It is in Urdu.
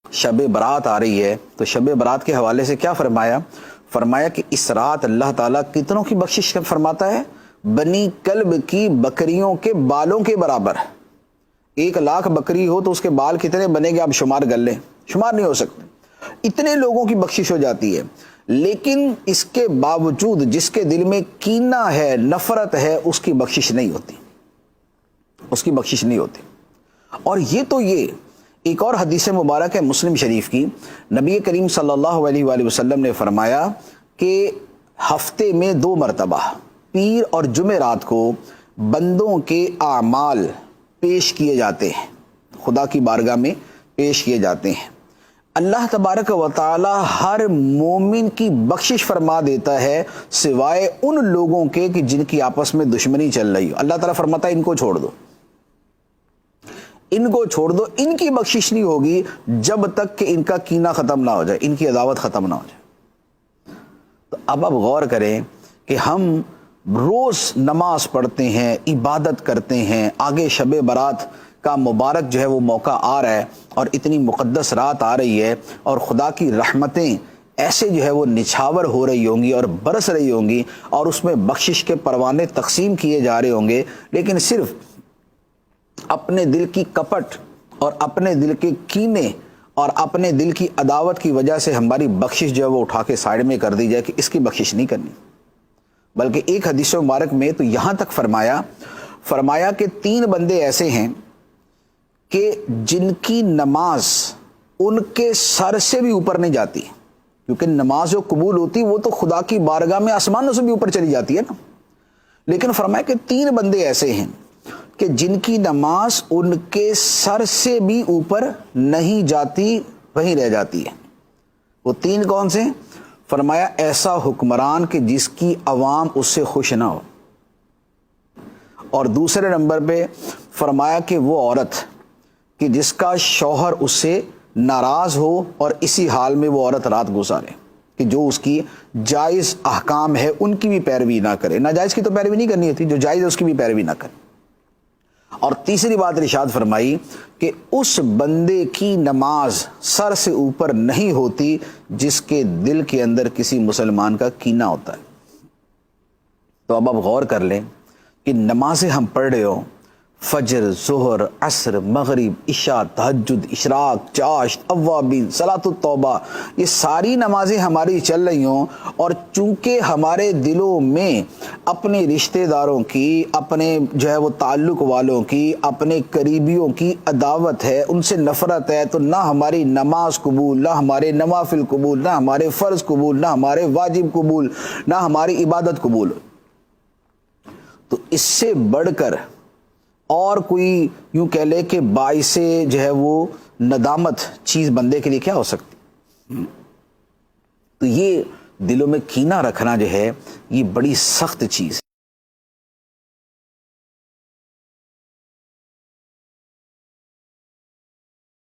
شب برات آ رہی ہے تو شب برات کے حوالے سے کیا فرمایا؟ فرمایا کہ اس رات اللہ تعالیٰ کتنوں کی بخشش فرماتا ہے؟ بنی کلب کی بکریوں کے بالوں کے برابر۔ 1,00,000 بکری ہو تو اس کے بال کتنے بنے گے؟ آپ شمار کر لیں، شمار نہیں ہو سکتے، اتنے لوگوں کی بخشش ہو جاتی ہے۔ لیکن اس کے باوجود جس کے دل میں کینہ ہے، نفرت ہے، اس کی بخشش نہیں ہوتی، اس کی بخشش نہیں ہوتی۔ اور یہ ایک اور حدیث مبارک ہے مسلم شریف کی، نبی کریم صلی اللہ علیہ وآلہ وسلم نے فرمایا کہ ہفتے میں 2 مرتبہ پیر اور جمعرات کو بندوں کے اعمال پیش کیے جاتے ہیں، خدا کی بارگاہ میں پیش کیے جاتے ہیں۔ اللہ تبارک و تعالی ہر مومن کی بخشش فرما دیتا ہے سوائے ان لوگوں کے کہ جن کی آپس میں دشمنی چل رہی ہو۔ اللہ تعالیٰ فرماتا ہے ان کو چھوڑ دو، ان کو چھوڑ دو، ان کی بخشش نہیں ہوگی جب تک کہ ان کا کینہ ختم نہ ہو جائے، ان کی عداوت ختم نہ ہو جائے۔ تو اب آپ غور کریں کہ ہم روز نماز پڑھتے ہیں، عبادت کرتے ہیں، آگے شب برات کا مبارک جو ہے وہ موقع آ رہا ہے اور اتنی مقدس رات آ رہی ہے اور خدا کی رحمتیں ایسے جو ہے وہ نچھاور ہو رہی ہوں گی اور برس رہی ہوں گی اور اس میں بخشش کے پروانے تقسیم کیے جا رہے ہوں گے، لیکن صرف اپنے دل کی کپٹ اور اپنے دل کے کینے اور اپنے دل کی عداوت کی وجہ سے ہماری بخشش جو ہے وہ اٹھا کے سائڈ میں کر دی جائے کہ اس کی بخشش نہیں کرنی۔ بلکہ ایک حدیث مبارک میں تو یہاں تک فرمایا کہ 3 بندے ایسے ہیں کہ جن کی نماز ان کے سر سے بھی اوپر نہیں جاتی، کیونکہ نماز جو قبول ہوتی وہ تو خدا کی بارگاہ میں آسمانوں سے بھی اوپر چلی جاتی ہے نا، لیکن فرمایا کہ 3 بندے ایسے ہیں کہ جن کی نماز ان کے سر سے بھی اوپر نہیں جاتی، وہیں رہ جاتی ہے۔ وہ 3 کون سے؟ فرمایا ایسا حکمران کہ جس کی عوام اس سے خوش نہ ہو، اور دوسرے نمبر پہ فرمایا کہ وہ عورت کہ جس کا شوہر اس سے ناراض ہو اور اسی حال میں وہ عورت رات گزارے، کہ جو اس کی جائز احکام ہے ان کی بھی پیروی نہ کرے، ناجائز کی تو پیروی نہیں کرنی ہوتی، جو جائز ہے اس کی بھی پیروی نہ کرے۔ اور تیسری بات ارشاد فرمائی کہ اس بندے کی نماز سر سے اوپر نہیں ہوتی جس کے دل کے اندر کسی مسلمان کا کینہ ہوتا ہے۔ تو اب آپ غور کر لیں کہ نمازیں ہم پڑھ رہے ہو، فجر، ظہر، عصر، مغرب، عشاء، تہجد، اشراق، چاشت، اوابین، صلاۃ التوبہ، یہ ساری نمازیں ہماری چل رہی ہوں، اور چونکہ ہمارے دلوں میں اپنے رشتہ داروں کی، اپنے جو ہے وہ تعلق والوں کی، اپنے قریبیوں کی عداوت ہے، ان سے نفرت ہے، تو نہ ہماری نماز قبول، نہ ہمارے نوافل قبول، نہ ہمارے فرض قبول، نہ ہمارے واجب قبول، نہ ہماری عبادت قبول۔ تو اس سے بڑھ کر اور کوئی یوں کہہ لے کہ باعث جو ہے وہ ندامت چیز بندے کے لیے کیا ہو سکتی؟ تو یہ دلوں میں کینہ رکھنا جو ہے یہ بڑی سخت چیز ہے۔